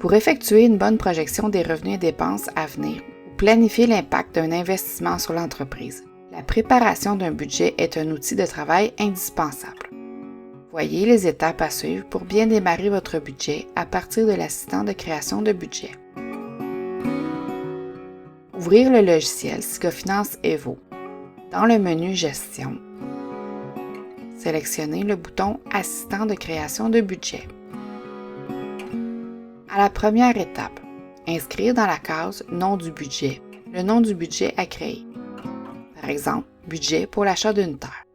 Pour effectuer une bonne projection des revenus et dépenses à venir ou planifier l'impact d'un investissement sur l'entreprise, la préparation d'un budget est un outil de travail indispensable. Voyez les étapes à suivre pour bien démarrer votre budget à partir de l'assistant de création de budget. Ouvrir le logiciel Sigofinance Evo. Dans le menu Gestion, sélectionnez le bouton Assistant de création de budget. À la première étape, inscrire dans la case Nom du budget le nom du budget à créer. Par exemple, budget pour l'achat d'une terre.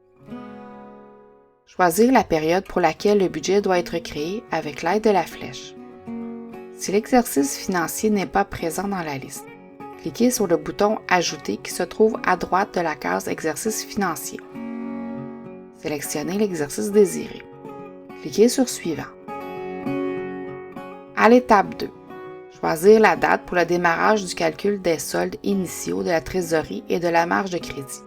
Choisir la période pour laquelle le budget doit être créé avec l'aide de la flèche. Si l'exercice financier n'est pas présent dans la liste, cliquez sur le bouton Ajouter qui se trouve à droite de la case Exercice financier. Sélectionnez l'exercice désiré. Cliquez sur Suivant. À l'étape 2, choisir la date pour le démarrage du calcul des soldes initiaux de la trésorerie et de la marge de crédit.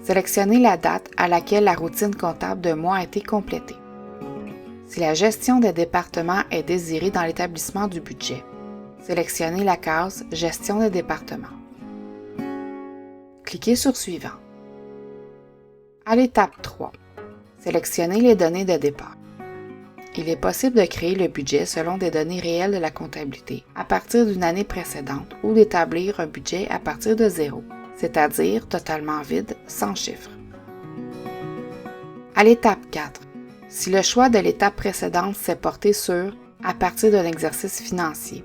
Sélectionnez la date à laquelle la routine comptable de mois a été complétée. Si la gestion des départements est désirée dans l'établissement du budget, sélectionnez la case Gestion des départements. Cliquez sur Suivant. À l'étape 3, sélectionnez les données de départ. Il est possible de créer le budget selon des données réelles de la comptabilité à partir d'une année précédente ou d'établir un budget à partir de zéro, c'est-à-dire totalement vide, sans chiffres. À l'étape 4, si le choix de l'étape précédente s'est porté sur « à partir d'un exercice financier »,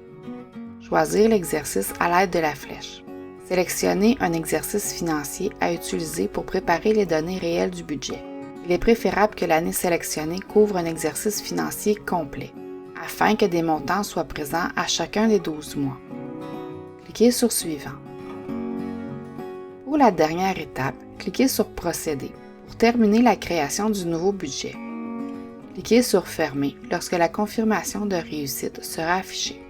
choisir l'exercice à l'aide de la flèche. Sélectionnez un exercice financier à utiliser pour préparer les données réelles du budget. Il est préférable que l'année sélectionnée couvre un exercice financier complet, afin que des montants soient présents à chacun des 12 mois. Cliquez sur Suivant. Pour la dernière étape, cliquez sur Procéder pour terminer la création du nouveau budget. Cliquez sur Fermer lorsque la confirmation de réussite sera affichée.